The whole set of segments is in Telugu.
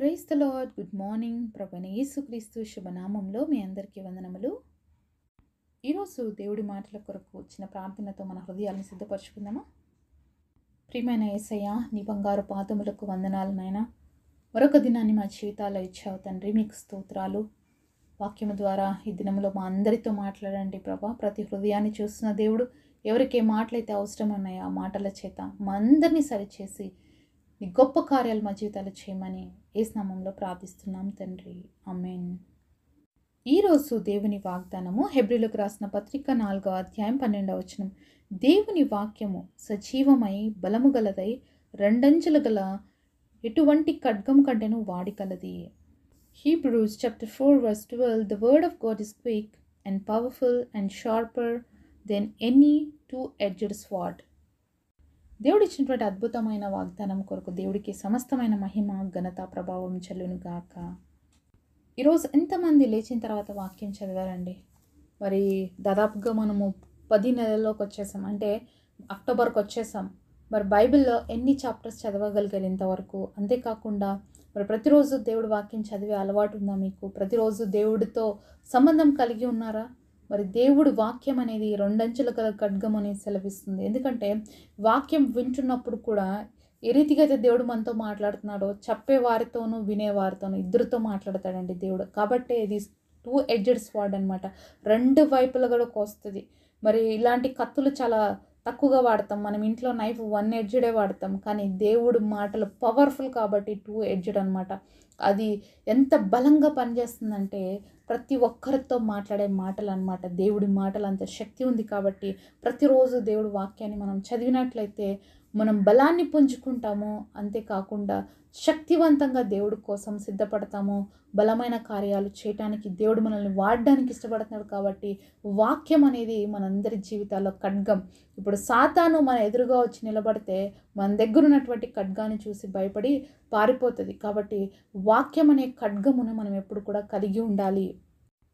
Praise the lord. Good morning. ప్రభువైన యేసుక్రీస్తు శుభనామంలో మీ అందరికీ వందనములు. ఈరోజు దేవుడి మాటల కొరకు చిన్న ప్రార్థనతో మన హృదయాలను సిద్ధపరచుకుందామా. ప్రియమైన యేసయ్య, నీ బంగారు పాదములకు వందనాలు నాయనా. మరొక దినాన్ని మా జీవితాల్లో ఇచ్చావు తండ్రి, మీకు స్తోత్రాలు. వాక్యము ద్వారా ఈ దినంలో మా అందరితో మాట్లాడండి ప్రభా. ప్రతి హృదయాన్ని చూస్తున్న దేవుడు, ఎవరికి ఏ మాటలైతే అవసరం ఉన్నాయో ఆ మాటల చేత మా అందరినీ సరిచేసి నీ గొప్ప కార్యాలు మా జీవితాలు చేయమని యేసు నామములో ప్రార్థిస్తున్నాం తండ్రి. ఆమేన్. ఈరోజు దేవుని వాగ్దానము హెబ్రీలకు రాసిన పత్రిక 4వ అధ్యాయం 12వ వచనం. దేవుని వాక్యము సజీవమై బలము గలదై రెండంచుల గల ఎటువంటి ఖడ్గం కంటేను వాడికలది. Hebrews chapter 4 verse 12. The word of God is quick and powerful and sharper than any two-edged sword. దేవుడు ఇచ్చినటువంటి అద్భుతమైన వాగ్దానం కొరకు దేవుడికి సమస్తమైన మహిమ, ఘనత, ప్రభావం చెల్లును గాక. ఈరోజు ఎంతమంది లేచిన తర్వాత వాక్యం చదివారండి? మరి దాదాపుగా మనము 10 నెలల్లోకి వచ్చేసాం, అంటే అక్టోబర్కి వచ్చేసాం. మరి బైబిల్లో ఎన్ని చాప్టర్స్ చదవగలిగారు ఇంతవరకు? అంతేకాకుండా మరి ప్రతిరోజు దేవుడి వాక్యం చదివే అలవాటు ఉందా మీకు? ప్రతిరోజు దేవుడితో సంబంధం కలిగి ఉన్నారా? మరి దేవుడి వాక్యం అనేది రెండంచుల గల ఖడ్గం అని సెలవిస్తుంది. ఎందుకంటే వాక్యం వింటున్నప్పుడు కూడా ఏ రీతిగా అయితే దేవుడు మనతో మాట్లాడుతున్నాడో చెప్పే వారితోనూ వినేవారితోనూ ఇద్దరితో మాట్లాడతాడండి దేవుడు. కాబట్టి ఇది 2-edged sword అనమాట. రెండు వైపులా కూడా కోస్తుంది. మరి ఇలాంటి కత్తులు చాలా తక్కువగా వాడతాం. మనం ఇంట్లో నైఫ్ 1-edged వాడతాం, కానీ దేవుడు మాటలు పవర్ఫుల్ కాబట్టి 2-edged అనమాట. అది ఎంత బలంగా పనిచేస్తుందంటే ప్రతి ఒక్కరితో మాట్లాడే మాటలు అనమాట. దేవుడి మాటలు అంత శక్తి ఉంది కాబట్టి ప్రతిరోజు దేవుడి వాక్యాన్ని మనం చదివినట్లయితే మనం బలాన్ని పుంజుకుంటాము. అంతేకాకుండా శక్తివంతంగా దేవుడి కోసం సిద్ధపడతాము. బలమైన కార్యాలు చేయటానికి దేవుడు మనల్ని వాడడానికి ఇష్టపడుతున్నాడు. కాబట్టి వాక్యం అనేది మనందరి జీవితాల్లో ఖడ్గం. ఇప్పుడు సాతాను మన ఎదురుగా వచ్చి నిలబడితే మన దగ్గర ఉన్నటువంటి ఖడ్గాన్ని చూసి భయపడి పారిపోతుంది. కాబట్టి వాక్యం అనే ఖడ్గమును మనం ఎప్పుడు కూడా కలిగి ఉండాలి.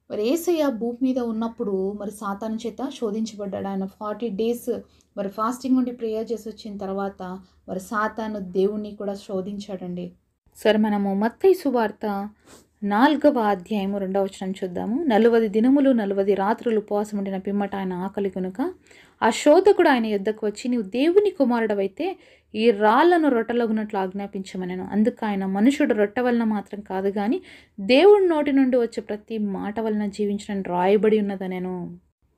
మరి యేసయ్య భూమి మీద ఉన్నప్పుడు మరి సాతాను చేత శోధించబడ్డాడు. ఆయన 40 days మరి ఫాస్టింగ్ నుండి ప్రేయర్ చేసి వచ్చిన తర్వాత మరి సాతాను దేవుణ్ణి కూడా శోధించాడండి. సరే, మనము మత్తయి సువార్త 4వ అధ్యాయము 2వ వచనం చూద్దాము. 40 దినములు 40 రాత్రులు ఉపవాసం ఉండిన పిమ్మట ఆయన ఆకలి కనుక ఆ శోధకుడు ఆయన యొద్దకు వచ్చి, నీవు దేవుని కుమారుడవైతే ఈ రాళ్లను రొట్టెలగునట్లు ఆజ్ఞాపించమనెను. అందుకు ఆయన, మనుషుడు రొట్టె వలన మాత్రం కాదు కానీ దేవుడి నోటి నుండి వచ్చే ప్రతి మాట వలన జీవించడం రాయబడి ఉన్నదనెను.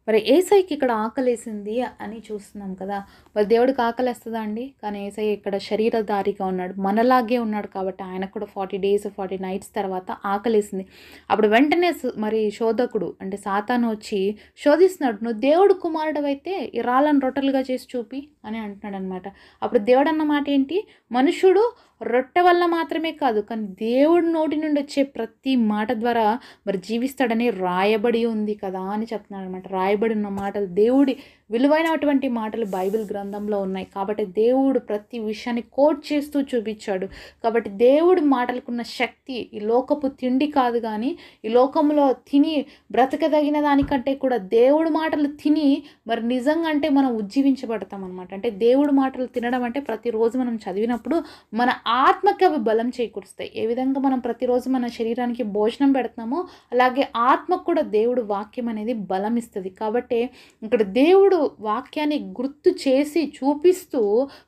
మరి యేసయ్యకి ఇక్కడ ఆకలేసింది అని చూస్తున్నాం కదా. మరి దేవుడికి ఆకలేస్తుందా అండి? కానీ యేసయ్య ఇక్కడ శరీరధారిగా ఉన్నాడు, మనలాగే ఉన్నాడు కాబట్టి ఆయనకు కూడా 40 days 40 nights తర్వాత ఆకలేసింది. అప్పుడు వెంటనే మరి శోధకుడు అంటే సాతాను వచ్చి శోధిస్తున్నాడు, నువ్వు దేవుడు కుమారుడు అయితే ఈ రాళ్ళను రొట్టెలుగా చేసి చూపి అని అంటున్నాడు అనమాట. అప్పుడు దేవుడు అన్న మాట ఏంటి? మనుషుడు రొట్టె వల్ల మాత్రమే కాదు కానీ దేవుడి నోటి నుండి వచ్చే ప్రతి మాట ద్వారా మరి జీవిస్తాడని రాయబడి ఉంది కదా అని చెప్తున్నాడు అనమాట. రాయబడి ఉన్న మాటలు, దేవుడి విలువైనటువంటి మాటలు బైబిల్ గ్రంథంలో ఉన్నాయి. కాబట్టి దేవుడు ప్రతి విషయాన్ని కోట్ చేస్తూ చూపించాడు. కాబట్టి దేవుడి మాటలకున్న శక్తి ఈ లోకపు తిండి కాదు, కానీ ఈ లోకంలో తిని బ్రతకదగిన దానికంటే కూడా దేవుడి మాటలు తిని మరి నిజంగా అంటే మనం ఉజ్జీవించబడతాం అనమాట. అంటే దేవుడి మాటలు తినడం అంటే ప్రతిరోజు మనం చదివినప్పుడు మన ఆత్మకి అవి బలం చేకూరుస్తాయి. ఏ విధంగా మనం ప్రతిరోజు మన శరీరానికి భోజనం పెడుతున్నామో అలాగే ఆత్మకు కూడా దేవుడు వాక్యం అనేది బలం ఇస్తుంది. కాబట్టి ఇక్కడ దేవుడు వాక్యాన్ని గుర్తు చేసి చూపిస్తూ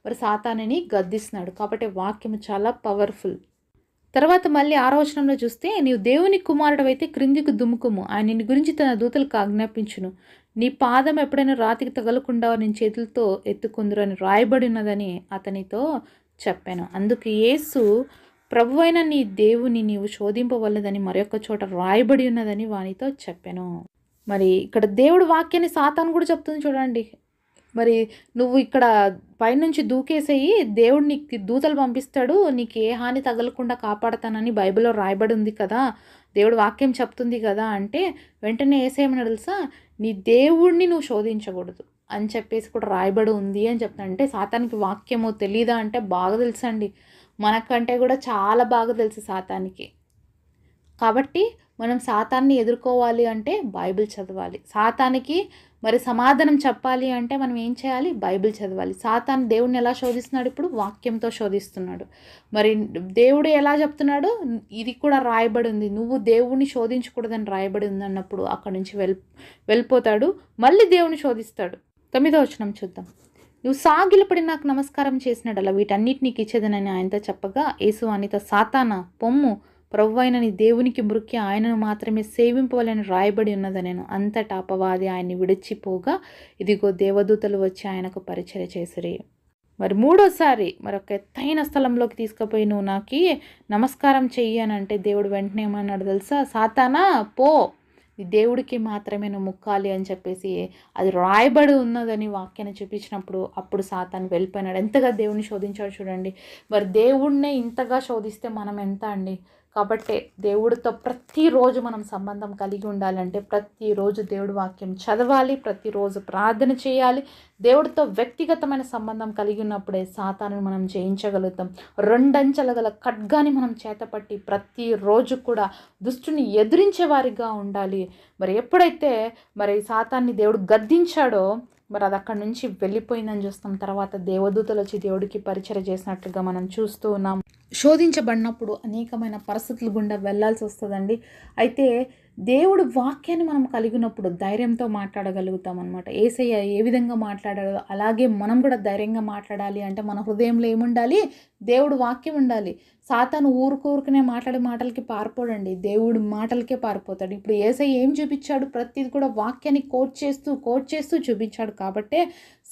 మరి సాతానుని గద్దిస్తున్నాడు. కాబట్టి వాక్యం చాలా పవర్ఫుల్. తర్వాత మళ్ళీ 6వ వచనంలో చూస్తే, నీవు దేవుని కుమారుడు అయితే క్రిందికి దుముకుము, ఆయన నిన్ను గురించి తన దూతలకు ఆజ్ఞాపించును, నీ పాదం ఎప్పుడైనా రాతికి తగలకుండా నేను చేతులతో ఎత్తుకుందురు అని రాయబడి ఉన్నదని అతనితో చెప్పాను. అందుకు యేసు, ప్రభువైన నీ దేవుని నీవు శోధింపవలదని మరొక చోట రాయబడి ఉన్నదని వానితో చెప్పాను. మరి ఇక్కడ దేవుడు వాక్యాన్ని సాతాను కూడా చెప్తుంది చూడండి. మరి నువ్వు ఇక్కడ పైనుంచి దూకేసేయి, దేవుడు నీకు దూతలు పంపిస్తాడు, నీకు ఏ హాని తగలకుండా కాపాడతానని బైబిల్లో రాయబడి ఉంది కదా, దేవుడు వాక్యం చెప్తుంది కదా అంటే వెంటనే ఏసేమని తెలుసా, నీ దేవుడిని నువ్వు శోధించకూడదు అని చెప్పేసి కూడా రాయబడి ఉంది అని చెప్తాను. అంటే సాతానికి వాక్యము తెలీదా అంటే బాగా తెలుసండి. మనకంటే కూడా చాలా బాగా తెలుసు సాతానికి. కాబట్టి మనం సాతాన్ని ఎదుర్కోవాలి అంటే బైబిల్ చదవాలి. సాతానికి మరి సమాధానం చెప్పాలి అంటే మనం ఏం చేయాలి? బైబిల్ చదవాలి. సాతాను దేవుడిని ఎలా శోధిస్తున్నాడు? ఇప్పుడు వాక్యంతో శోధిస్తున్నాడు. మరి దేవుడు ఎలా చెప్తున్నాడు? ఇది కూడా రాయబడి ఉంది, నువ్వు దేవుడిని శోధించకూడదని రాయబడి ఉంది అన్నప్పుడు అక్కడి నుంచి వెళ్ళిపోతాడు. మళ్ళీ దేవుని శోధిస్తాడు. 9వ వచనం చూద్దాం. నువ్వు సాగిలపడి నాకు నమస్కారం చేసినడలా వీటన్నిటి నీకు ఇచ్చేదనని ఆయనతో చెప్పగా, యేసు అనిత సాతానా పొమ్ము, ప్రభువైన నీ దేవునికి మృక్కి ఆయనను మాత్రమే సేవింపవలని రాయబడి ఉన్నదనెను. అంతటా అపవాది ఆయన్ని విడిచిపోగా ఇదిగో దేవదూతలు వచ్చి ఆయనకు పరిచర్య చేసిరి. మరి మూడోసారి మరొక ఎత్తైన స్థలంలోకి తీసుకుపోయి నువ్వు నాకు నమస్కారం చెయ్యి అని అంటే దేవుడు వెంటనే ఏమన్నాడు తెలుసా? సాతానా పో, ఈ దేవుడికి మాత్రమే నువ్వు ముక్కాలి అని చెప్పేసి అది రాయబడి ఉన్నదని వాక్యాన్ని చూపించినప్పుడు అప్పుడు సాతాను వెళ్ళిపోయినాడు. ఎంతగా దేవుడిని శోధించాడు చూడండి. మరి దేవుడినే ఇంతగా శోధిస్తే మనం ఎంత అండి? కాబట్టి దేవుడితో ప్రతిరోజు మనం సంబంధం కలిగి ఉండాలంటే ప్రతిరోజు దేవుడి వాక్యం చదవాలి, ప్రతిరోజు ప్రార్థన చేయాలి. దేవుడితో వ్యక్తిగతమైన సంబంధం కలిగి ఉన్నప్పుడే సాతాను మనం జయించగలుగుతాం. రెండంచెల గల ఖడ్గాని మనం చేతపట్టి ప్రతిరోజు కూడా దుష్టుని ఎదిరించే వారిగా ఉండాలి. మరి ఎప్పుడైతే మరి సాతాన్ని దేవుడు గద్దించాడో మరి అది అక్కడి నుంచి వెళ్ళిపోయిందని చూస్తాం. తర్వాత దేవదూతలు వచ్చి దేవుడికి పరిచర్య చేసినట్లుగా మనం చూస్తూ ఉన్నాం. శోధించబడినప్పుడు అనేకమైన పరిస్థితులు గుండా వెళ్ళాల్సి వస్తుందండి. అయితే దేవుడు వాక్యాన్ని మనం కలిగినప్పుడు ధైర్యంతో మాట్లాడగలుగుతాం అనమాట. యేసయ్య ఏ విధంగా మాట్లాడాడో అలాగే మనం కూడా ధైర్యంగా మాట్లాడాలి అంటే మన హృదయంలో ఏముండాలి? దేవుడు వాక్యం ఉండాలి. సాతాను ఊరుకూరుకునే మాట్లాడే మాటలకి పారిపోడండి, దేవుడు మాటలకే పారిపోతాడు. ఇప్పుడు యేసయ్య ఏం చూపించాడు? ప్రతిది కూడా వాక్యాన్ని కోట్ చేస్తూ చూపించాడు. కాబట్టే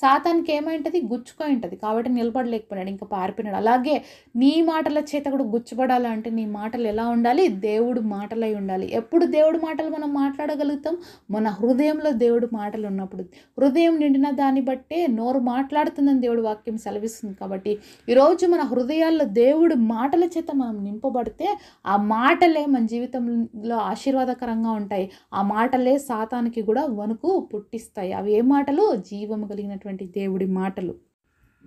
సాతానికి ఏమైంటది? గుచ్చుకొని ఉంటుంది. కాబట్టి నిలబడలేకపోయినాడు, ఇంకా పారిపోయినాడు. అలాగే నీ మాటల చేత కూడా గుచ్చబడాలంటే నీ మాటలు ఎలా ఉండాలి? దేవుడు మాటలై ఉండాలి. ఎప్పుడు దేవుడు మాటలు మనం మాట్లాడగలుగుతాం? మన హృదయంలో దేవుడు మాటలు ఉన్నప్పుడు. హృదయం నిండిన దాన్ని బట్టే నోరు మాట్లాడుతుందని దేవుడు వాక్యం సెలవిస్తుంది. కాబట్టి ఈరోజు మన హృదయాల్లో దేవుడు మాటల చేత మనం నింపబడితే ఆ మాటలే మన జీవితంలో ఆశీర్వాదకరంగా ఉంటాయి. ఆ మాటలే సాతానికి కూడా వణుకు పుట్టిస్తాయి. అవి ఏ మాటలు? జీవము కలిగినటువంటి దేవుడి మాటలు.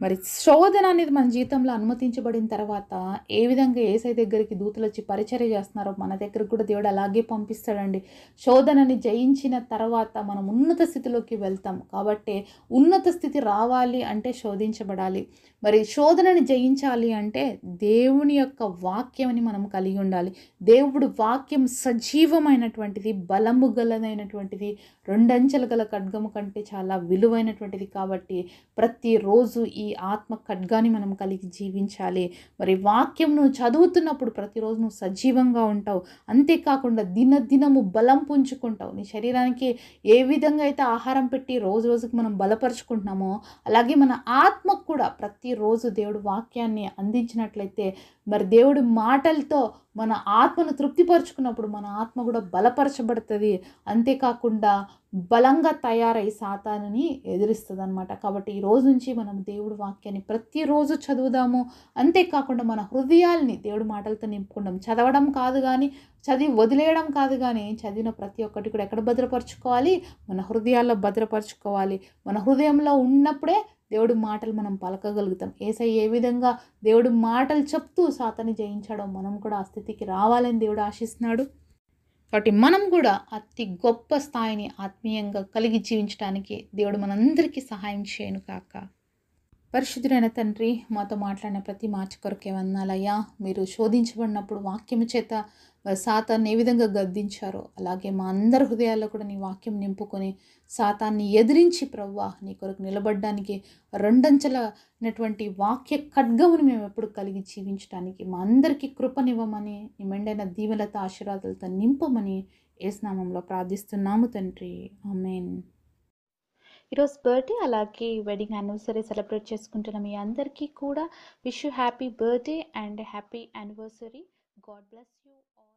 మరి శోధన అనేది మన జీవితంలో అనుమతించబడిన తర్వాత ఏ విధంగా యేసయ్య దగ్గరికి దూతలు వచ్చి పరిచర్య చేస్తున్నారో మన దగ్గరకు కూడా దేవుడు అలాగే పంపిస్తాడండి. శోధనని జయించిన తర్వాత మనం ఉన్నత స్థితిలోకి వెళ్తాం. కాబట్టి ఉన్నత స్థితి రావాలి అంటే శోధించబడాలి. మరి శోధనని జయించాలి అంటే దేవుని యొక్క వాక్యాన్ని మనం కలిగి ఉండాలి. దేవుడు వాక్యం సజీవమైనటువంటిది, బలము గలదైనటువంటిది, రెండంచెల గల ఖడ్గము కంటే చాలా విలువైనటువంటిది. కాబట్టి ప్రతిరోజు ఈ ఆత్మ ఖడ్గాని మనం కలిగి జీవించాలి. మరి వాక్యం నువ్వు చదువుతున్నప్పుడు ప్రతిరోజు నువ్వు సజీవంగా ఉంటావు. అంతేకాకుండా దినదినము బలం పుంజుకుంటావు. నీ శరీరానికి ఏ విధంగా అయితే ఆహారం పెట్టి రోజు రోజుకి మనం బలపరుచుకుంటున్నామో అలాగే మన ఆత్మకు కూడా ప్రతిరోజు దేవుడు వాక్యాన్ని అందించినట్లయితే మరి దేవుడి మాటలతో మన ఆత్మను తృప్తిపరుచుకున్నప్పుడు మన ఆత్మ కూడా బలపరచబడుతుంది. అంతేకాకుండా బలంగా తయారై సాతానుని ఎదిరిస్తుంది అనమాట. కాబట్టి ఈ రోజు నుంచి మనం దేవుడి వాక్యాన్ని ప్రతిరోజు చదువుదాము. అంతేకాకుండా మన హృదయాల్ని దేవుడి మాటలతో నింపుకుందాం. చదవడం కాదు కానీ, చదివి వదిలేయడం కాదు కానీ, చదివిన ప్రతి ఒక్కటి కూడా ఎక్కడ భద్రపరచుకోవాలి? మన హృదయాల్లో భద్రపరచుకోవాలి. మన హృదయంలో ఉన్నప్పుడే దేవుడి మాటలు మనం పలకగలుగుతాం. యేసయ్య ఏ విధంగా దేవుడి మాటలు చెప్తూ సాతాన్ని జయించాడో మనం కూడా ఆ స్థితికి రావాలని దేవుడు ఆశిస్తున్నాడు. కాబట్టి మనం కూడా అతి గొప్ప స్థాయిని ఆత్మీయంగా కలిగి జీవించడానికి దేవుడు మనందరికీ సహాయం చేయను కాక. పరిశుద్ధుడైన తండ్రి, మాతో మాట్లాడిన ప్రతి మాట కొరకే వందనాలయ్యా. మీరు శోధించబడినప్పుడు వాక్యము చేత సాతాన్ని ఏ విధంగా గద్దించారో అలాగే మా అందరి హృదయాల్లో కూడా నీ వాక్యం నింపుకొని సాతాన్ని ఎదిరించి ప్రభువా నీ కొరకు నిలబడడానికి రెండంచెలైనటువంటి వాక్య ఖడ్గమును మేము ఎప్పుడు కలిగి జీవించడానికి మా అందరికీ కృపనివ్వమని, నీ మెండైన దీవెనలతో ఆశీర్వాదాలతో నింపమని యేసు నామములో ప్రార్థిస్తున్నాము తండ్రి. ఆమేన్. ఈరోజు బర్త్డే అలాగే వెడ్డింగ్ యానివర్సరీ సెలబ్రేట్ చేసుకుంటున్న మీ అందరికీ కూడా wish you happy birthday and happy anniversary. God bless you all.